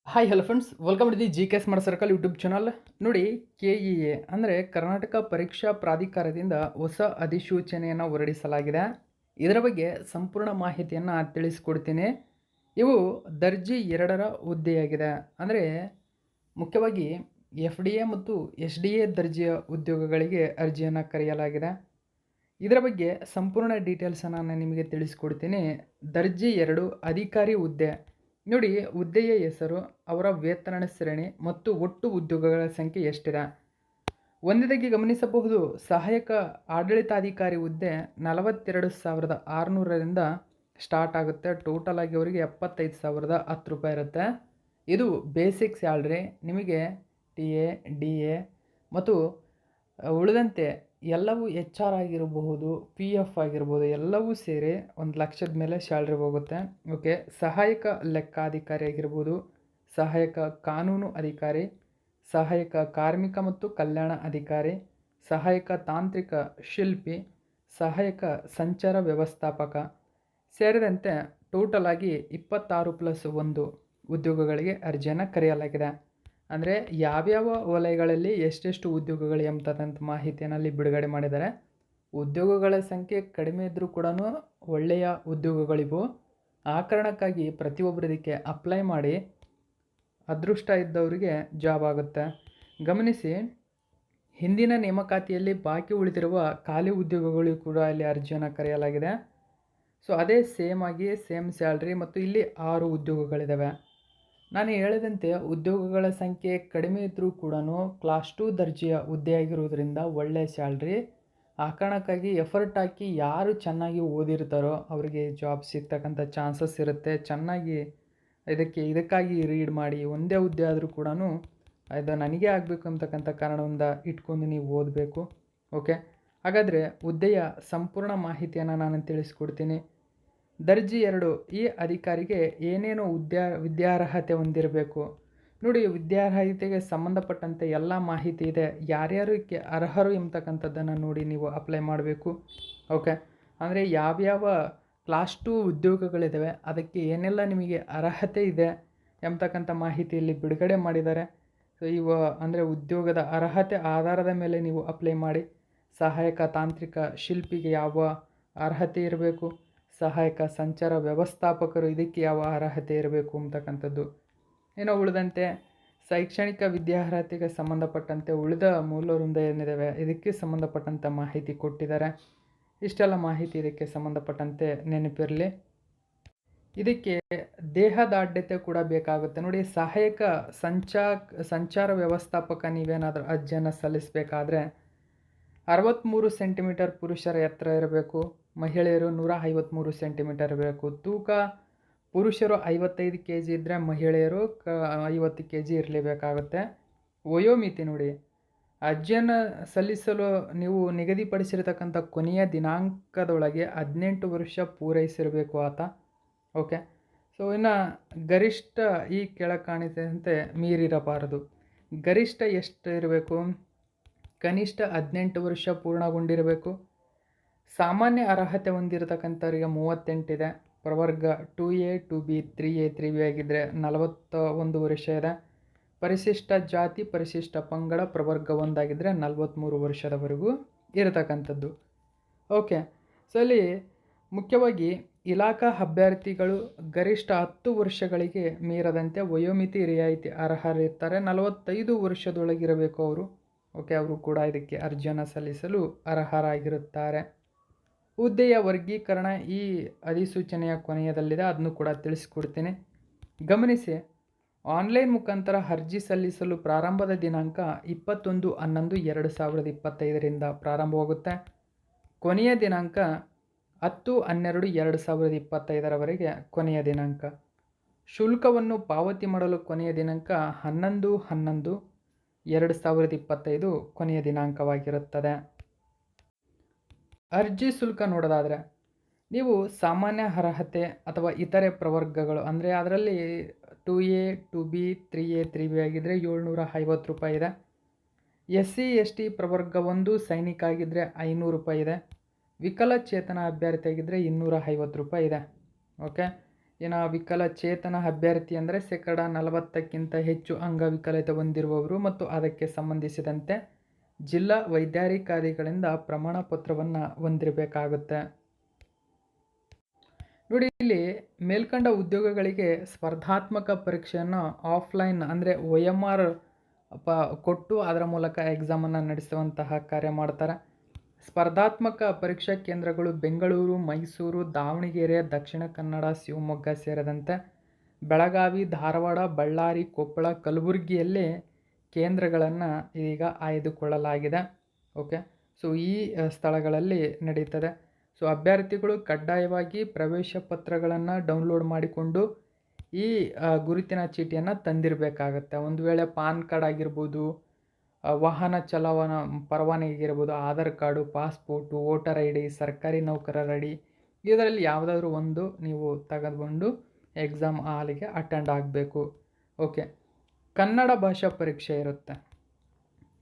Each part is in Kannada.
Hi hello friends, welcome to the G K S ಮಾಡ ಸರ್ಕಲ್ ಯೂಟ್ಯೂಬ್ ಚಾನಲ್. ನೋಡಿ, ಕೆ ಇ ಎ ಅಂದರೆ ಕರ್ನಾಟಕ ಪರೀಕ್ಷಾ ಪ್ರಾಧಿಕಾರದಿಂದ ಹೊಸ ಅಧಿಸೂಚನೆಯನ್ನು ಹೊರಡಿಸಲಾಗಿದೆ. ಇದರ ಬಗ್ಗೆ ಸಂಪೂರ್ಣ ಮಾಹಿತಿಯನ್ನು ತಿಳಿಸ್ಕೊಡ್ತೀನಿ. ಇವು ದರ್ಜೆ 2ರ ಹುದ್ದೆಯಾಗಿದೆ. ಅಂದರೆ ಮುಖ್ಯವಾಗಿ ಎಫ್ ಡಿ ಎ ಮತ್ತು ಎಸ್ ಡಿ ಎ ದರ್ಜೆಯ ಉದ್ಯೋಗಗಳಿಗೆ ಅರ್ಜಿಯನ್ನು ಕರೆಯಲಾಗಿದೆ. ಇದರ ಬಗ್ಗೆ ಸಂಪೂರ್ಣ ಡೀಟೇಲ್ಸನ್ನು ನಾನು ನಿಮಗೆ ತಿಳಿಸ್ಕೊಡ್ತೀನಿ. ದರ್ಜೆ 2 ಅಧಿಕಾರಿ ಹುದ್ದೆ. ನೋಡಿ, ಹುದ್ದೆಯ ಹೆಸರು, ಅವರ ವೇತನ ಶ್ರೇಣಿ ಮತ್ತು ಒಟ್ಟು ಉದ್ಯೋಗಗಳ ಸಂಖ್ಯೆ ಎಷ್ಟಿದೆ. ಒಂದನೇದಾಗಿ ಗಮನಿಸಬಹುದು, ಸಹಾಯಕ ಆಡಳಿತಾಧಿಕಾರಿ ಹುದ್ದೆ 42,600ರಿಂದ ಸ್ಟಾರ್ಟ್ ಆಗುತ್ತೆ. ಟೋಟಲ್ ಆಗಿ ಅವರಿಗೆ 75,010 ರೂಪಾಯಿ ಇರುತ್ತೆ. ಇದು ಬೇಸಿಕ್ ಸ್ಯಾಲ್ರಿ. ನಿಮಗೆ ಟಿ ಎ, ಡಿ ಎ ಮತ್ತು ಉಳಿದಂತೆ ಎಲ್ಲವೂ ಎಚ್ ಆರ್ ಆಗಿರಬಹುದು, ಪಿ ಎಫ್ ಆಗಿರ್ಬೋದು, ಎಲ್ಲವೂ ಸೇರಿ 1,00,000 ಮೇಲೆ ಸ್ಯಾಲ್ರಿ ಹೋಗುತ್ತೆ. ಓಕೆ, ಸಹಾಯಕ ಲೆಕ್ಕಾಧಿಕಾರಿ ಆಗಿರ್ಬೋದು, ಸಹಾಯಕ ಕಾನೂನು ಅಧಿಕಾರಿ, ಸಹಾಯಕ ಕಾರ್ಮಿಕ ಮತ್ತು ಕಲ್ಯಾಣ ಅಧಿಕಾರಿ, ಸಹಾಯಕ ತಾಂತ್ರಿಕ ಶಿಲ್ಪಿ, ಸಹಾಯಕ ಸಂಚಾರ ವ್ಯವಸ್ಥಾಪಕ ಸೇರಿದಂತೆ ಟೋಟಲ್ ಆಗಿ 26+1 ಉದ್ಯೋಗಗಳಿಗೆ ಅರ್ಜಿಯನ್ನು ಕರೆಯಲಾಗಿದೆ. ಅಂದರೆ ಯಾವ್ಯಾವ ವಲಯಗಳಲ್ಲಿ ಎಷ್ಟೆಷ್ಟು ಉದ್ಯೋಗಗಳು ಎಂಬತಕ್ಕಂಥ ಮಾಹಿತಿಯನ್ನು ಅಲ್ಲಿ ಬಿಡುಗಡೆ ಮಾಡಿದ್ದಾರೆ. ಉದ್ಯೋಗಗಳ ಸಂಖ್ಯೆ ಕಡಿಮೆ ಇದ್ದರೂ ಕೂಡ ಒಳ್ಳೆಯ ಉದ್ಯೋಗಗಳಿವು. ಆ ಕಾರಣಕ್ಕಾಗಿ ಪ್ರತಿಯೊಬ್ಬರು ಇದಕ್ಕೆ ಅಪ್ಲೈ ಮಾಡಿ. ಅದೃಷ್ಟ ಇದ್ದವರಿಗೆ ಜಾಬ್ ಆಗುತ್ತೆ. ಗಮನಿಸಿ, ಹಿಂದಿನ ನೇಮಕಾತಿಯಲ್ಲಿ ಬಾಕಿ ಉಳಿದಿರುವ ಖಾಲಿ ಉದ್ಯೋಗಗಳಿಗೂ ಕೂಡ ಇಲ್ಲಿ ಅರ್ಜಿಯನ್ನು ಕರೆಯಲಾಗಿದೆ. ಸೊ ಅದೇ ಸೇಮ್ ಸ್ಯಾಲ್ರಿ ಮತ್ತು ಇಲ್ಲಿ 6 ಉದ್ಯೋಗಗಳಿದ್ದಾವೆ. ನಾನು ಹೇಳಿದಂತೆ ಉದ್ಯೋಗಗಳ ಸಂಖ್ಯೆ ಕಡಿಮೆ ಇದ್ದರೂ ಕೂಡ ಕ್ಲಾಸ್ 2 ದರ್ಜೆಯ ಹುದ್ದೆಯಾಗಿರುವುದರಿಂದ ಒಳ್ಳೆಯ ಸ್ಯಾಲ್ರಿ. ಆ ಕಾರಣಕ್ಕಾಗಿ ಎಫರ್ಟ್ ಹಾಕಿ ಯಾರು ಚೆನ್ನಾಗಿ ಓದಿರ್ತಾರೋ ಅವರಿಗೆ ಜಾಬ್ ಸಿಗ್ತಕ್ಕಂಥ ಚಾನ್ಸಸ್ ಇರುತ್ತೆ. ಚೆನ್ನಾಗಿ ಇದಕ್ಕಾಗಿ ರೀಡ್ ಮಾಡಿ. ಒಂದೇ ಹುದ್ದೆ ಆದರೂ ಕೂಡ ಅದು ನನಗೆ ಆಗಬೇಕು ಅಂತಕ್ಕಂಥ ಕಾರಣದಿಂದ ಇಟ್ಕೊಂಡು ನೀವು ಓದಬೇಕು. ಓಕೆ, ಹಾಗಾದರೆ ಹುದ್ದೆಯ ಸಂಪೂರ್ಣ ಮಾಹಿತಿಯನ್ನು ನಾನು ತಿಳಿಸ್ಕೊಡ್ತೀನಿ. ದರ್ಜೆ 2 ಈ ಅಧಿಕಾರಿಗೆ ಏನೇನು ವಿದ್ಯಾರ್ಹತೆ ಹೊಂದಿರಬೇಕು. ನೋಡಿ, ವಿದ್ಯಾರ್ಹತೆಗೆ ಸಂಬಂಧಪಟ್ಟಂತೆ ಎಲ್ಲ ಮಾಹಿತಿ ಇದೆ. ಯಾರ್ಯಾರಿಗೆ ಅರ್ಹರು ಎಂಬತಕ್ಕಂಥದ್ದನ್ನು ನೋಡಿ ನೀವು ಅಪ್ಲೈ ಮಾಡಬೇಕು. ಓಕೆ, ಅಂದರೆ ಯಾವ್ಯಾವ ಕ್ಲಾಸ್ 2 ಉದ್ಯೋಗಗಳಿದ್ದಾವೆ, ಅದಕ್ಕೆ ಏನೆಲ್ಲ ನಿಮಗೆ ಅರ್ಹತೆ ಇದೆ ಎಂಬತಕ್ಕಂಥ ಮಾಹಿತಿಯಲ್ಲಿ ಬಿಡುಗಡೆ ಮಾಡಿದ್ದಾರೆ. ಸೊ ಅಂದರೆ ಉದ್ಯೋಗದ ಅರ್ಹತೆ ಆಧಾರದ ಮೇಲೆ ನೀವು ಅಪ್ಲೈ ಮಾಡಿ. ಸಹಾಯಕ ತಾಂತ್ರಿಕ ಶಿಲ್ಪಿಗೆ ಯಾವ ಅರ್ಹತೆ ಇರಬೇಕು, ಸಹಾಯಕ ಸಂಚಾರ ವ್ಯವಸ್ಥಾಪಕರು ಇದಕ್ಕೆ ಯಾವ ಅರ್ಹತೆ ಇರಬೇಕು ಅಂತಕ್ಕಂಥದ್ದು. ಏನೋ ಉಳಿದಂತೆ ಶೈಕ್ಷಣಿಕ ವಿದ್ಯಾರ್ಹತೆಗೆ ಸಂಬಂಧಪಟ್ಟಂತೆ ಉಳಿದ ಮೂಲವೃಂದ ಏನಿದ್ದಾವೆ ಇದಕ್ಕೆ ಸಂಬಂಧಪಟ್ಟಂಥ ಮಾಹಿತಿ ಕೊಟ್ಟಿದ್ದಾರೆ. ಇಷ್ಟೆಲ್ಲ ಮಾಹಿತಿ ಇದಕ್ಕೆ ಸಂಬಂಧಪಟ್ಟಂತೆ ನೆನಪಿರಲಿ. ಇದಕ್ಕೆ ದೇಹದಾಢ್ಯತೆ ಕೂಡ ಬೇಕಾಗುತ್ತೆ. ನೋಡಿ, ಸಹಾಯಕ ಸಂಚಾರ ವ್ಯವಸ್ಥಾಪಕ ನೀವೇನಾದರೂ ಅರ್ಜಿಯನ್ನು ಸಲ್ಲಿಸಬೇಕಾದ್ರೆ 63 ಸೆಂಟಿಮೀಟರ್ ಪುರುಷರ ಎತ್ತರ ಇರಬೇಕು. ಮಹಿಳೆಯರು 153 ಸೆಂಟಿಮೀಟರ್ ಇರಬೇಕು. ತೂಕ ಪುರುಷರು 55 ಕೆ ಜಿ ಇದ್ದರೆ ಮಹಿಳೆಯರು 50 ಕೆ ಜಿ ಇರಲೇಬೇಕಾಗುತ್ತೆ. ವಯೋಮಿತಿ ನೋಡಿ, ಅರ್ಜಿಯನ್ನು ಸಲ್ಲಿಸಲು ನೀವು ನಿಗದಿಪಡಿಸಿರ್ತಕ್ಕಂಥ ಕೊನೆಯ ದಿನಾಂಕದೊಳಗೆ 18 ವರ್ಷ ಪೂರೈಸಿರಬೇಕು ಆತ. ಓಕೆ, ಸೊ ಇನ್ನು ಗರಿಷ್ಠ ಈ ಕೆಳಕಾಣಿಸಿದಂತೆ ಮೀರಿರಬಾರದು. ಗರಿಷ್ಠ ಎಷ್ಟು ಇರಬೇಕು? ಕನಿಷ್ಠ 18 ವರ್ಷ ಪೂರ್ಣಗೊಂಡಿರಬೇಕು. ಸಾಮಾನ್ಯ ಅರ್ಹತೆ ಹೊಂದಿರತಕ್ಕಂಥವರಿಗೆ 38 ಇದೆ. ಪ್ರವರ್ಗ 2A 2B 3A 3B ಆಗಿದ್ದರೆ 41 ವರ್ಷ ಇದೆ. ಪರಿಶಿಷ್ಟ ಜಾತಿ ಪರಿಶಿಷ್ಟ ಪಂಗಡ ಪ್ರವರ್ಗ 1 ಆಗಿದ್ದರೆ 43 ವರ್ಷದವರೆಗೂ ಇರತಕ್ಕಂಥದ್ದು. ಓಕೆ, ಸೊ ಇಲ್ಲಿ ಮುಖ್ಯವಾಗಿ ಇಲಾಖಾ ಅಭ್ಯರ್ಥಿಗಳು ಗರಿಷ್ಠ 10 ವರ್ಷಗಳಿಗೆ ಮೀರದಂತೆ ವಯೋಮಿತಿ ರಿಯಾಯಿತಿ ಅರ್ಹರಿರ್ತಾರೆ. 45 ವರ್ಷದೊಳಗಿರಬೇಕು ಅವರು. ಓಕೆ, ಅವರು ಕೂಡ ಇದಕ್ಕೆ ಅರ್ಜಿಯನ್ನು ಸಲ್ಲಿಸಲು ಅರ್ಹರಾಗಿರುತ್ತಾರೆ. ಹುದ್ದೆಯ ವರ್ಗೀಕರಣ ಈ ಅಧಿಸೂಚನೆಯ ಕೊನೆಯದಲ್ಲಿದೆ, ಅದನ್ನು ಕೂಡ ತಿಳಿಸ್ಕೊಡ್ತೀನಿ. ಗಮನಿಸಿ, ಆನ್ಲೈನ್ ಮುಖಾಂತರ ಅರ್ಜಿ ಸಲ್ಲಿಸಲು ಪ್ರಾರಂಭದ ದಿನಾಂಕ 21/11/2025ರಿಂದ ಪ್ರಾರಂಭವಾಗುತ್ತೆ. ಕೊನೆಯ ದಿನಾಂಕ 10/12/2025ರವರೆಗೆ ಕೊನೆಯ ದಿನಾಂಕ. ಶುಲ್ಕವನ್ನು ಪಾವತಿ ಮಾಡಲು ಕೊನೆಯ ದಿನಾಂಕ 11/11/2025 ಕೊನೆಯ ದಿನಾಂಕವಾಗಿರುತ್ತದೆ. ಅರ್ಜಿ ಶುಲ್ಕ ನೋಡೋದಾದರೆ, ನೀವು ಸಾಮಾನ್ಯ ಅರ್ಹತೆ ಅಥವಾ ಇತರೆ ಪ್ರವರ್ಗಗಳು ಅಂದರೆ ಅದರಲ್ಲಿ 2A 2B 3A 3B ಆಗಿದ್ದರೆ 750 ರೂಪಾಯಿ ಇದೆ. SC ST ಪ್ರವರ್ಗ 1 ಸೈನಿಕ ಆಗಿದ್ದರೆ 500 ರೂಪಾಯಿ ಇದೆ. ವಿಕಲಚೇತನ ಅಭ್ಯರ್ಥಿ ಆಗಿದ್ದರೆ 250 ರೂಪಾಯಿ ಇದೆ. ಓಕೆ, ವಿಕಲಚೇತನ ಅಭ್ಯರ್ಥಿ ಅಂದರೆ 40% ಹೆಚ್ಚು ಅಂಗವಿಕಲತೆ ಹೊಂದಿರುವವರು ಮತ್ತು ಅದಕ್ಕೆ ಸಂಬಂಧಿಸಿದಂತೆ ಜಿಲ್ಲಾ ವೈದ್ಯಾಧಿಕಾರಿಗಳಿಂದ ಪ್ರಮಾಣ ಪತ್ರವನ್ನು ಹೊಂದಿರಬೇಕಾಗುತ್ತೆ. ನೋಡಿ, ಇಲ್ಲಿ ಮೇಲ್ಕಂಡ ಉದ್ಯೋಗಗಳಿಗೆ ಸ್ಪರ್ಧಾತ್ಮಕ ಪರೀಕ್ಷೆಯನ್ನು ಆಫ್ಲೈನ್ ಅಂದರೆ OMR ಕೊಟ್ಟು ಅದರ ಮೂಲಕ ಎಕ್ಸಾಮನ್ನು ನಡೆಸುವಂತಹ ಕಾರ್ಯ ಮಾಡ್ತಾರೆ. ಸ್ಪರ್ಧಾತ್ಮಕ ಪರೀಕ್ಷಾ ಕೇಂದ್ರಗಳು ಬೆಂಗಳೂರು, ಮೈಸೂರು, ದಾವಣಗೆರೆ, ದಕ್ಷಿಣ ಕನ್ನಡ, ಶಿವಮೊಗ್ಗ ಸೇರಿದಂತೆ ಬೆಳಗಾವಿ, ಧಾರವಾಡ, ಬಳ್ಳಾರಿ, ಕೊಪ್ಪಳ, ಕಲಬುರಗಿಯಲ್ಲಿ ಕೇಂದ್ರಗಳನ್ನು ಈಗ ಆಯ್ದುಕೊಳ್ಳಲಾಗಿದೆ. ಓಕೆ, ಸೊ ಈ ಸ್ಥಳಗಳಲ್ಲಿ ನಡೀತದೆ. ಸೊ ಅಭ್ಯರ್ಥಿಗಳು ಕಡ್ಡಾಯವಾಗಿ ಪ್ರವೇಶ ಪತ್ರಗಳನ್ನು ಡೌನ್ಲೋಡ್ ಮಾಡಿಕೊಂಡು ಈ ಗುರುತಿನ ಚೀಟಿಯನ್ನು ತಂದಿರಬೇಕಾಗತ್ತೆ. ಒಂದು ವೇಳೆ ಪಾನ್ ಕಾರ್ಡ್ ಆಗಿರ್ಬೋದು, ವಾಹನ ಚಲಾವಣಾ ಪರವಾನಗಿ ಇರ್ಬೋದು, Aadhaar card, passport, voter ID, ಸರ್ಕಾರಿ ನೌಕರರ ID, ಇದರಲ್ಲಿ ಯಾವುದಾದ್ರೂ ಒಂದು ನೀವು ತೆಗೆದುಕೊಂಡು ಎಕ್ಸಾಮ್ ಹಾಲಿಗೆ ಅಟೆಂಡ್ ಆಗಬೇಕು. ಓಕೆ, ಕನ್ನಡ ಭಾಷಾ ಪರೀಕ್ಷೆ ಇರುತ್ತೆ.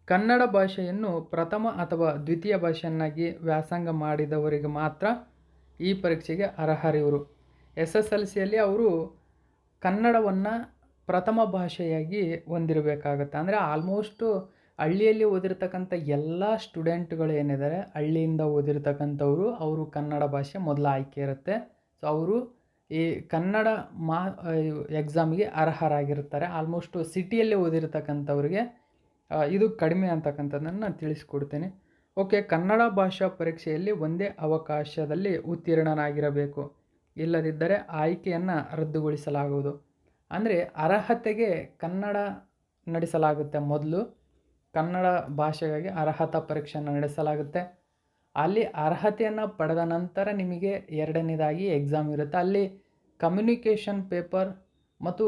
ಕನ್ನಡ ಭಾಷೆಯನ್ನು ಪ್ರಥಮ ಅಥವಾ ದ್ವಿತೀಯ ಭಾಷೆಯನ್ನಾಗಿ ವ್ಯಾಸಂಗ ಮಾಡಿದವರಿಗೆ ಮಾತ್ರ ಈ ಪರೀಕ್ಷೆಗೆ ಅರ್ಹರಿವರು. SSLCಯಲ್ಲಿ ಅವರು ಕನ್ನಡವನ್ನು ಪ್ರಥಮ ಭಾಷೆಯಾಗಿ ಹೊಂದಿರಬೇಕಾಗತ್ತೆ. ಅಂದರೆ ಆಲ್ಮೋಸ್ಟು ಹಳ್ಳಿಯಲ್ಲಿ ಓದಿರ್ತಕ್ಕಂಥ ಎಲ್ಲ ಸ್ಟೂಡೆಂಟ್ಗಳು ಏನಿದ್ದಾರೆ, ಹಳ್ಳಿಯಿಂದ ಓದಿರ್ತಕ್ಕಂಥವ್ರು, ಅವರು ಕನ್ನಡ ಭಾಷೆ ಮೊದಲ ಆಯ್ಕೆ ಇರುತ್ತೆ. ಸೊ ಅವರು ಈ ಕನ್ನಡ ಎಕ್ಸಾಮಿಗೆ ಅರ್ಹರಾಗಿರ್ತಾರೆ. ಆಲ್ಮೋಸ್ಟು ಸಿಟಿಯಲ್ಲಿ ಓದಿರ್ತಕ್ಕಂಥವ್ರಿಗೆ ಇದು ಕಡಿಮೆ ಅಂತಕ್ಕಂಥದ್ದನ್ನು ನಾನು ತಿಳಿಸ್ಕೊಡ್ತೀನಿ. ಓಕೆ, ಕನ್ನಡ ಭಾಷಾ ಪರೀಕ್ಷೆಯಲ್ಲಿ ಒಂದೇ ಅವಕಾಶದಲ್ಲಿ ಉತ್ತೀರ್ಣನಾಗಿರಬೇಕು. ಇಲ್ಲದಿದ್ದರೆ ಆಯ್ಕೆಯನ್ನು ರದ್ದುಗೊಳಿಸಲಾಗುವುದು. ಅಂದರೆ ಅರ್ಹತೆಗೆ ಕನ್ನಡ ನಡೆಸಲಾಗುತ್ತೆ. ಮೊದಲು ಕನ್ನಡ ಭಾಷೆಗಾಗಿ ಅರ್ಹತಾ ಪರೀಕ್ಷೆಯನ್ನು ನಡೆಸಲಾಗುತ್ತೆ. ಅಲ್ಲಿ ಅರ್ಹತೆಯನ್ನು ಪಡೆದ ನಂತರ ನಿಮಗೆ ಎರಡನೇದಾಗಿ ಎಕ್ಸಾಮ್ ಇರುತ್ತೆ. ಅಲ್ಲಿ ಕಮ್ಯುನಿಕೇಷನ್ ಪೇಪರ್ ಮತ್ತು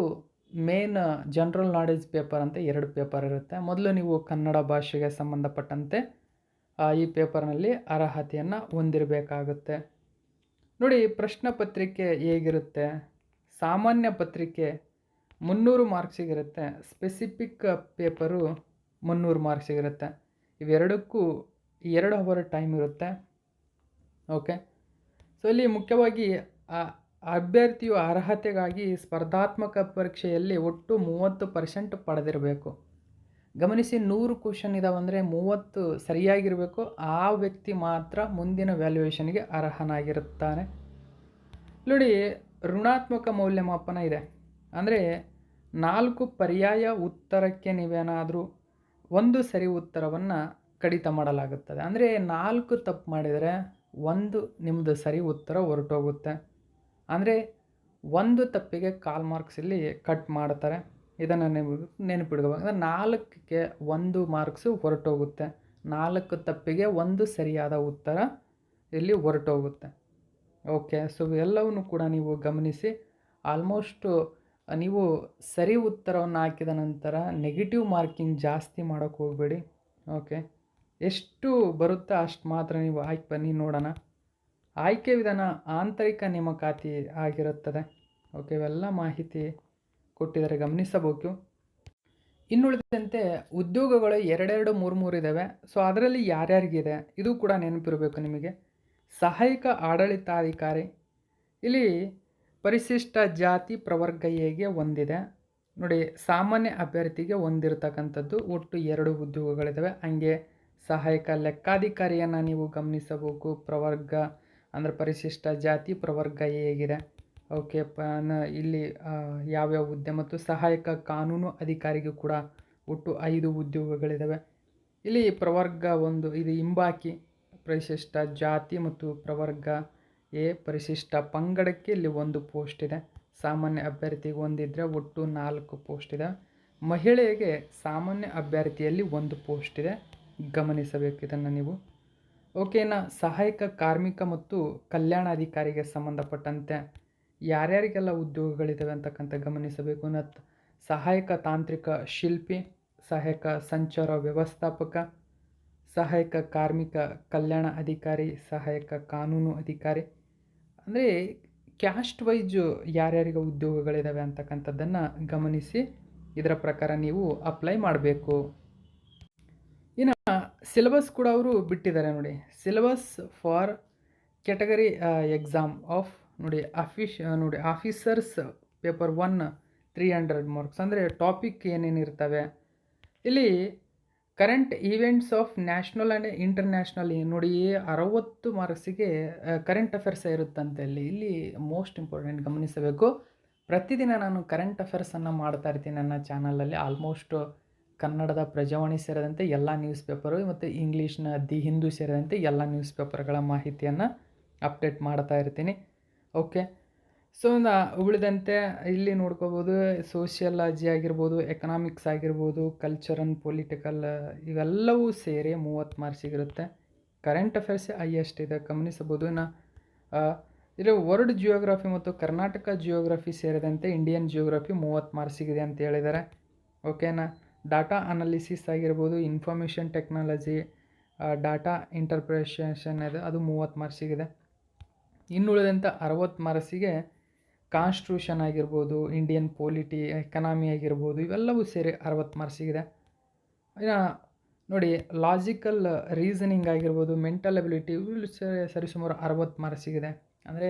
ಮೇನ್ ಜನರಲ್ ನಾಲೆಡ್ಜ್ ಪೇಪರ್ ಅಂತ 2 ಪೇಪರ್ ಇರುತ್ತೆ. ಮೊದಲು ನೀವು ಕನ್ನಡ ಭಾಷೆಗೆ ಸಂಬಂಧಪಟ್ಟಂತೆ ಈ ಪೇಪರ್ನಲ್ಲಿ ಅರ್ಹತೆಯನ್ನು ಹೊಂದಿರಬೇಕಾಗುತ್ತೆ. ನೋಡಿ, ಪ್ರಶ್ನೆ ಪತ್ರಿಕೆ ಹೇಗಿರುತ್ತೆ? ಸಾಮಾನ್ಯ ಪತ್ರಿಕೆ 300 ಮಾರ್ಕ್ಸಿಗಿರುತ್ತೆ. ಸ್ಪೆಸಿಫಿಕ್ ಪೇಪರು 300 ಮಾರ್ಕ್ಸಿಗಿರುತ್ತೆ. ಇವೆರಡಕ್ಕೂ 2 ಅವರ್ ಟೈಮ್ ಇರುತ್ತೆ. ಓಕೆ, ಸೊ ಇಲ್ಲಿ ಮುಖ್ಯವಾಗಿ ಅಭ್ಯರ್ಥಿಯು ಅರ್ಹತೆಗಾಗಿ ಸ್ಪರ್ಧಾತ್ಮಕ ಪರೀಕ್ಷೆಯಲ್ಲಿ ಒಟ್ಟು 30% ಪಡೆದಿರಬೇಕು. ಗಮನಿಸಿ, 100 ಕ್ವಶನ್ ಇದಾವೆ ಅಂದರೆ 30 ಸರಿಯಾಗಿರಬೇಕು. ಆ ವ್ಯಕ್ತಿ ಮಾತ್ರ ಮುಂದಿನ ವ್ಯಾಲ್ಯೂಯೇಷನ್ಗೆ ಅರ್ಹನಾಗಿರುತ್ತಾನೆ. ನೋಡಿ, ಋಣಾತ್ಮಕ ಮೌಲ್ಯಮಾಪನ ಇದೆ. ಅಂದರೆ 4 ಪರ್ಯಾಯ ಉತ್ತರಕ್ಕೆ ನೀವೇನಾದರೂ ಒಂದು ಸರಿ ಉತ್ತರವನ್ನು ಕಡಿತ ಮಾಡಲಾಗುತ್ತದೆ. ಅಂದರೆ 4 ತಪ್ಪು ಮಾಡಿದರೆ 1 ನಿಮ್ಮದು ಸರಿ ಉತ್ತರ ಹೊರಟೋಗುತ್ತೆ. ಅಂದರೆ 1 ತಪ್ಪಿಗೆ 1/4 ಮಾರ್ಕ್ಸ್ ಇಲ್ಲಿ ಕಟ್ ಮಾಡ್ತಾರೆ. ಇದನ್ನು ನೀವು ನೆನಪಿಡ್ಕೋಬೇಕು. ಅಂದರೆ 4ಕ್ಕೆ 1 ಮಾರ್ಕ್ಸು ಹೊರಟೋಗುತ್ತೆ. 4 ತಪ್ಪಿಗೆ 1 ಸರಿಯಾದ ಉತ್ತರ ಇಲ್ಲಿ ಹೊರಟೋಗುತ್ತೆ. ಓಕೆ, ಸೊ ಎಲ್ಲವನ್ನು ಕೂಡ ನೀವು ಗಮನಿಸಿ. ಆಲ್ಮೋಸ್ಟು ನೀವು ಸರಿ ಉತ್ತರವನ್ನು ಹಾಕಿದ ನಂತರ ನೆಗೆಟಿವ್ ಮಾರ್ಕಿಂಗ್ ಜಾಸ್ತಿ ಮಾಡೋಕ್ಕೆ ಹೋಗಬೇಡಿ. ಓಕೆ, ಎಷ್ಟು ಬರುತ್ತೋ ಅಷ್ಟು ಮಾತ್ರ ನೀವು ಆಯ್ಕೆ ಬನ್ನಿ ನೋಡೋಣ. ಆಯ್ಕೆ ವಿಧಾನ ಆಂತರಿಕ ನೇಮಕಾತಿ ಆಗಿರುತ್ತದೆ. ಓಕೆ, ಇವೆಲ್ಲ ಮಾಹಿತಿ ಕೊಟ್ಟಿದ್ದಾರೆ, ಗಮನಿಸಬೇಕು. ಇನ್ನುಳಿದಂತೆ ಉದ್ಯೋಗಗಳು 2 3 ಇದ್ದಾವೆ. ಸೊ ಅದರಲ್ಲಿ ಯಾರ್ಯಾರಿಗಿದೆ ಇದು ಕೂಡ ನೆನಪಿರಬೇಕು ನಿಮಗೆ. ಸಹಾಯಕ ಆಡಳಿತಾಧಿಕಾರಿ, ಇಲ್ಲಿ ಪರಿಶಿಷ್ಟ ಜಾತಿ ಪ್ರವರ್ಗ ಎಗೆ ಒಂದಿದೆ. ನೋಡಿ, ಸಾಮಾನ್ಯ ಅಭ್ಯರ್ಥಿಗೆ ಹೊಂದಿರತಕ್ಕಂಥದ್ದು ಒಟ್ಟು 2 ಉದ್ಯೋಗಗಳಿದ್ದಾವೆ. ಹಂಗೆ ಸಹಾಯಕ ಲೆಕ್ಕಾಧಿಕಾರಿಯನ್ನು ನೀವು ಗಮನಿಸಬೇಕು. ಪ್ರವರ್ಗ ಅಂದರೆ ಪರಿಶಿಷ್ಟ ಜಾತಿ ಪ್ರವರ್ಗ ಹೇಗಿದೆ. ಓಕೆ, ಇಲ್ಲಿ ಯಾವ್ಯಾವ ಹುದ್ದೆ ಮತ್ತು ಸಹಾಯಕ ಕಾನೂನು ಅಧಿಕಾರಿಗೂ ಕೂಡ ಒಟ್ಟು 5 ಉದ್ಯೋಗಗಳಿದ್ದಾವೆ. ಇಲ್ಲಿ ಪ್ರವರ್ಗ 1 ಇದು ಹಿಂಬಾಕಿ ಪರಿಶಿಷ್ಟ ಜಾತಿ ಮತ್ತು ಪ್ರವರ್ಗ ಎ ಪರಿಶಿಷ್ಟ ಪಂಗಡಕ್ಕೆ ಇಲ್ಲಿ 1 ಪೋಸ್ಟ್ ಇದೆ. ಸಾಮಾನ್ಯ ಅಭ್ಯರ್ಥಿಗೆ ಒಂದಿದ್ದರೆ ಒಟ್ಟು 4 ಪೋಸ್ಟ್ ಇದೆ. ಮಹಿಳೆಗೆ ಸಾಮಾನ್ಯ ಅಭ್ಯರ್ಥಿಯಲ್ಲಿ 1 ಪೋಸ್ಟ್ ಇದೆ, ಗಮನಿಸಬೇಕು ಇದನ್ನು ನೀವು. ಓಕೆನಾ. ಸಹಾಯಕ ಕಾರ್ಮಿಕ ಮತ್ತು ಕಲ್ಯಾಣಾಧಿಕಾರಿಗೆ ಸಂಬಂಧಪಟ್ಟಂತೆ ಯಾರ್ಯಾರಿಗೆಲ್ಲ ಉದ್ಯೋಗಗಳಿದ್ದಾವೆ ಅಂತಕ್ಕಂಥ ಗಮನಿಸಬೇಕು. ಸಹಾಯಕ ತಾಂತ್ರಿಕ ಶಿಲ್ಪಿ, ಸಹಾಯಕ ಸಂಚಾರ ವ್ಯವಸ್ಥಾಪಕ, ಸಹಾಯಕ ಕಾರ್ಮಿಕ ಕಲ್ಯಾಣ ಅಧಿಕಾರಿ, ಸಹಾಯಕ ಕಾನೂನು ಅಧಿಕಾರಿ. ಅಂದರೆ ಕ್ಯಾಸ್ಟ್ ವೈಜು ಯಾರ್ಯಾರಿಗೆ ಉದ್ಯೋಗಗಳಿದ್ದಾವೆ ಅಂತಕ್ಕಂಥದ್ದನ್ನು ಗಮನಿಸಿ ಇದರ ಪ್ರಕಾರ ನೀವು ಅಪ್ಲೈ ಮಾಡಬೇಕು. ಇನ್ನು ಸಿಲೆಬಸ್ ಕೂಡ ಅವರು ಬಿಟ್ಟಿದ್ದಾರೆ ನೋಡಿ. Syllabus for category exam of ನೋಡಿ ನೋಡಿ ಆಫೀಸರ್ಸ್ ಪೇಪರ್ 1 300 ಮಾರ್ಕ್ಸ್ ಅಂದರೆ ಟಾಪಿಕ್ ಏನೇನಿರ್ತವೆ ಇಲ್ಲಿ current events of national and international ನೋಡಿ 60 ಮಾರ್ಕ್ಸಿಗೆ ಕರೆಂಟ್ ಅಫೇರ್ಸ್ ಇರುತ್ತಂತೆ ಇಲ್ಲಿ ಮೋಸ್ಟ್ ಇಂಪಾರ್ಟೆಂಟ್ ಗಮನಿಸಬೇಕು. ಪ್ರತಿದಿನ ನಾನು ಕರೆಂಟ್ ಅಫೇರ್ಸನ್ನು ಮಾಡ್ತಾ ಇರ್ತೀನಿ ನನ್ನ ಚಾನಲಲ್ಲಿ. ಆಲ್ಮೋಸ್ಟ್ ಕನ್ನಡದ ಪ್ರಜಾವಾಣಿ ಸೇರಿದಂತೆ ಎಲ್ಲ ನ್ಯೂಸ್ ಪೇಪರು ಮತ್ತು ಇಂಗ್ಲೀಷ್ನ ದಿ ಹಿಂದೂ ಸೇರಿದಂತೆ ಎಲ್ಲ ನ್ಯೂಸ್ ಪೇಪರ್ಗಳ ಮಾಹಿತಿಯನ್ನು ಅಪ್ಡೇಟ್ ಮಾಡ್ತಾ ಇರ್ತೀನಿ. ಓಕೆ, ಸೊ ಉಳಿದಂತೆ ಇಲ್ಲಿ ನೋಡ್ಕೋಬೋದು ಸೋಷಿಯಾಲಜಿ ಆಗಿರ್ಬೋದು, ಎಕನಾಮಿಕ್ಸ್ ಆಗಿರ್ಬೋದು, ಕಲ್ಚರ್ ಆ್ಯಂಡ್ ಪೊಲಿಟಿಕಲ್ ಇವೆಲ್ಲವೂ ಸೇರಿ 30 ಮಾರ್ಕ್ಸಿಗಿರುತ್ತೆ. ಕರೆಂಟ್ ಅಫೇರ್ಸ್ ಹೈಯೆಸ್ಟ್ ಇದೆ ಗಮನಿಸಬಹುದು. ಇಲ್ಲಿ ವರ್ಲ್ಡ್ ಜಿಯೋಗ್ರಫಿ ಮತ್ತು ಕರ್ನಾಟಕ ಜಿಯೋಗ್ರಫಿ ಸೇರಿದಂತೆ ಇಂಡಿಯನ್ ಜಿಯೋಗ್ರಫಿ 30 ಮಾರ್ಕ್ಸಿಗಿದೆ ಅಂತ ಹೇಳಿದ್ದಾರೆ. ಓಕೆನಾ. ಡಾಟಾ ಅನಾಲಿಸಿಸ್ ಆಗಿರ್ಬೋದು, ಇನ್ಫಾರ್ಮೇಷನ್ ಟೆಕ್ನಾಲಜಿ, ಡಾಟಾ ಇಂಟರ್ಪ್ರಿಟೇಷನ್ ಅದು 30 ಮಾರ್ಕ್ಸಿಗಿದೆ. ಇನ್ನುಳಿದಂಥ 60 ಮಾರ್ಕ್ಸಿಗೆ ಕಾನ್ಸ್ಟಿಟ್ಯೂಷನ್ ಆಗಿರ್ಬೋದು, ಇಂಡಿಯನ್ ಪೊಲಿಟಿ, ಎಕನಾಮಿ ಆಗಿರ್ಬೋದು, ಇವೆಲ್ಲವೂ ಸೇರಿ 60 ಮಾರ್ಕ್ಸಿಗಿದೆ. ನೋಡಿ ಲಾಜಿಕಲ್ ರೀಸನಿಂಗ್ ಆಗಿರ್ಬೋದು, ಮೆಂಟಲ್ ಅಬಿಲಿಟಿ ಇವು ಸರಿಸುಮಾರು 60 ಮಾರ್ಕ್ಸಿಗಿದೆ. ಅಂದರೆ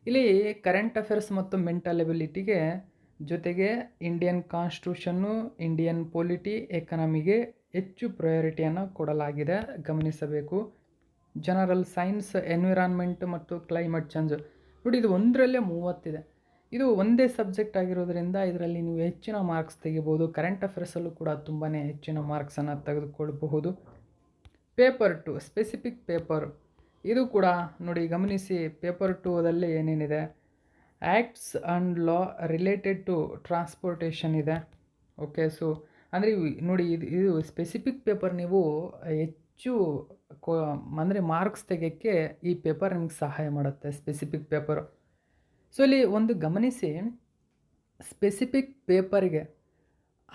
ಇಲ್ಲಿ ಕರೆಂಟ್ ಅಫೇರ್ಸ್ ಮತ್ತು ಮೆಂಟಲ್ ಎಬಿಲಿಟಿಗೆ ಜೊತೆಗೆ ಇಂಡಿಯನ್ ಕಾನ್ಸ್ಟಿಟ್ಯೂಷನ್ನು, ಇಂಡಿಯನ್ ಪೊಲಿಟಿ, ಎಕನಾಮಿಗೆ ಹೆಚ್ಚು ಪ್ರಯಾರಿಟಿಯನ್ನು ಕೊಡಲಾಗಿದೆ ಗಮನಿಸಬೇಕು. ಜನರಲ್ ಸೈನ್ಸ್, ಎನ್ವಿರಾನ್ಮೆಂಟ್ ಮತ್ತು ಕ್ಲೈಮೇಟ್ ಚೇಂಜ್ ನೋಡಿ ಇದು ಒಂದರಲ್ಲೇ 30 ಇದೆ. ಇದು ಒಂದೇ ಸಬ್ಜೆಕ್ಟ್ ಆಗಿರೋದ್ರಿಂದ ಇದರಲ್ಲಿ ನೀವು ಹೆಚ್ಚಿನ ಮಾರ್ಕ್ಸ್ ತೆಗಿಬೋದು. ಕರೆಂಟ್ ಅಫೇರ್ಸಲ್ಲೂ ಕೂಡ ತುಂಬಾ ಹೆಚ್ಚಿನ ಮಾರ್ಕ್ಸನ್ನು ತೆಗೆದುಕೊಳ್ಳಬಹುದು. ಪೇಪರ್ 2 ಸ್ಪೆಸಿಫಿಕ್ ಪೇಪರ್ ಇದು ಕೂಡ ನೋಡಿ ಗಮನಿಸಿ. ಪೇಪರ್ 2ದಲ್ಲಿ ಏನೇನಿದೆ, acts and law related to transportation ಇದೆ. ಓಕೆ, ಸೊ ಅಂದರೆ ನೋಡಿ ಇದು ಸ್ಪೆಸಿಫಿಕ್ ಪೇಪರ್ ನೀವು ಹೆಚ್ಚು ಅಂದರೆ ಮಾರ್ಕ್ಸ್ ತೆಗೆಯೋಕ್ಕೆ ಈ ಪೇಪರ್ ನಿಮ್ಗೆ ಸಹಾಯ ಮಾಡುತ್ತೆ, ಸ್ಪೆಸಿಫಿಕ್ ಪೇಪರು. ಸೊ ಇಲ್ಲಿ ಒಂದು ಗಮನಿಸಿ, ಸ್ಪೆಸಿಫಿಕ್ ಪೇಪರ್ಗೆ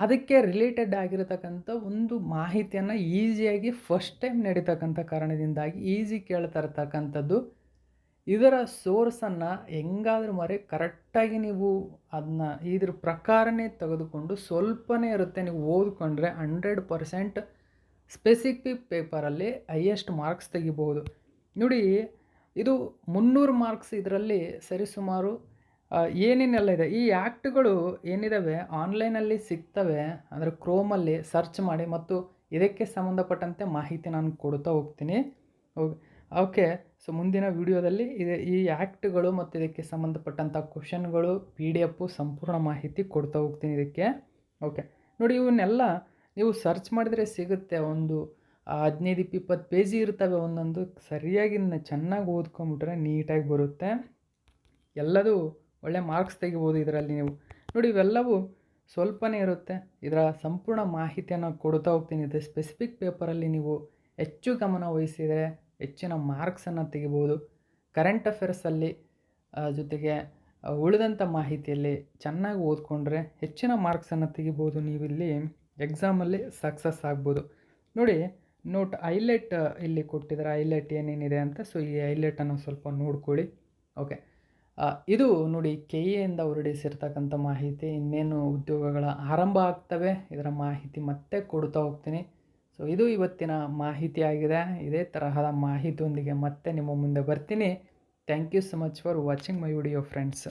ಅದಕ್ಕೆ ರಿಲೇಟೆಡ್ ಆಗಿರತಕ್ಕಂಥ ಒಂದು ಮಾಹಿತಿಯನ್ನು ಈಸಿಯಾಗಿ ಫಸ್ಟ್ ಟೈಮ್ ನಡೀತಕ್ಕಂಥ ಕಾರಣದಿಂದಾಗಿ ಈಸಿ ಕೇಳ್ತಾ ಇರ್ತಕ್ಕಂಥದ್ದು. ಇದರ ಸೋರ್ಸನ್ನು ಹೆಂಗಾದ್ರೂ ಕರೆಕ್ಟಾಗಿ ನೀವು ಅದನ್ನ ಇದ್ರ ಪ್ರಕಾರನೇ ತೆಗೆದುಕೊಂಡು ಸ್ವಲ್ಪನೇ ಇರುತ್ತೆ ನೀವು ಓದ್ಕೊಂಡ್ರೆ 100% ಸ್ಪೆಸಿಫಿಕ್ ಪೇಪರಲ್ಲಿ ಹೈಯೆಸ್ಟ್ ಮಾರ್ಕ್ಸ್ ತೆಗಿಬಹುದು. ನೋಡಿ ಇದು 300 ಮಾರ್ಕ್ಸ್. ಇದರಲ್ಲಿ ಸರಿಸುಮಾರು ಏನೇನೆಲ್ಲ ಇದೆ, ಈ ಆ್ಯಕ್ಟ್ಗಳು ಏನಿದ್ದಾವೆ ಆನ್ಲೈನಲ್ಲಿ ಸಿಗ್ತವೆ. ಅಂದರೆ ಕ್ರೋಮಲ್ಲಿ ಸರ್ಚ್ ಮಾಡಿ ಮತ್ತು ಇದಕ್ಕೆ ಸಂಬಂಧಪಟ್ಟಂತೆ ಮಾಹಿತಿ ನಾನು ಕೊಡ್ತಾ ಹೋಗ್ತೀನಿ. ಓಕೆ, ಸೊ ಮುಂದಿನ ವಿಡಿಯೋದಲ್ಲಿ ಈ ಆ್ಯಕ್ಟ್ಗಳು ಮತ್ತು ಇದಕ್ಕೆ ಸಂಬಂಧಪಟ್ಟಂಥ ಕ್ವಶನ್ಗಳು PDF ಸಂಪೂರ್ಣ ಮಾಹಿತಿ ಕೊಡ್ತಾ ಹೋಗ್ತೀನಿ ಇದಕ್ಕೆ. ಓಕೆ, ನೋಡಿ ಇವನ್ನೆಲ್ಲ ನೀವು ಸರ್ಚ್ ಮಾಡಿದರೆ ಸಿಗುತ್ತೆ. ಒಂದು 15-20 ಪೇಜ್ ಇರ್ತವೆ ಒಂದೊಂದು. ಸರಿಯಾಗಿ ಚೆನ್ನಾಗಿ ಓದ್ಕೊಂಬಿಟ್ರೆ ನೀಟಾಗಿ ಬರುತ್ತೆ. ಎಲ್ಲದೂ ಒಳ್ಳೆ ಮಾರ್ಕ್ಸ್ ತೆಗಿಬೋದು ಇದರಲ್ಲಿ ನೀವು. ನೋಡಿ ಇವೆಲ್ಲವೂ ಸ್ವಲ್ಪನೇ ಇರುತ್ತೆ. ಇದರ ಸಂಪೂರ್ಣ ಮಾಹಿತಿಯನ್ನು ಕೊಡ್ತಾ ಹೋಗ್ತೀನಿ. ಇದು ಸ್ಪೆಸಿಫಿಕ್ ಪೇಪರಲ್ಲಿ ನೀವು ಹೆಚ್ಚು ಗಮನ ವಹಿಸಿದರೆ ಹೆಚ್ಚಿನ ಮಾರ್ಕ್ಸನ್ನು ತೆಗಿಬೋದು. ಕರೆಂಟ್ ಅಫೇರ್ಸಲ್ಲಿ ಜೊತೆಗೆ ಉಳಿದಂಥ ಮಾಹಿತಿಯಲ್ಲಿ ಚೆನ್ನಾಗಿ ಓದ್ಕೊಂಡ್ರೆ ಹೆಚ್ಚಿನ ಮಾರ್ಕ್ಸನ್ನು ತೆಗಿಬೋದು. ನೀವಿಲ್ಲಿ ಎಕ್ಸಾಮಲ್ಲಿ ಸಕ್ಸಸ್ ಆಗ್ಬೋದು. ನೋಡಿ ಹೈಲೈಟ್ ಇಲ್ಲಿ ಕೊಟ್ಟಿದ್ದಾರೆ, ಹೈಲೈಟ್ ಏನೇನಿದೆ ಅಂತ. ಸೊ ಈ ಹೈಲೈಟನ್ನು ಸ್ವಲ್ಪ ನೋಡ್ಕೊಳ್ಳಿ. ಓಕೆ, ಇದು ನೋಡಿ KA ಹೊರಡಿಸಿರ್ತಕ್ಕಂಥ ಮಾಹಿತಿ. ಇನ್ನೇನು ಉದ್ಯೋಗಗಳ ಆರಂಭ ಆಗ್ತವೆ, ಇದರ ಮಾಹಿತಿ ಮತ್ತೆ ಕೊಡ್ತಾ ಹೋಗ್ತೀನಿ. ಸೊ ಇದು ಇವತ್ತಿನ ಮಾಹಿತಿ ಆಗಿದೆ. ಇದೇ ತರಹದ ಮಾಹಿತಿಯೊಂದಿಗೆ ಮತ್ತೆ ನಿಮ್ಮ ಮುಂದೆ ಬರ್ತೀನಿ. Thank you so much for watching my video friends.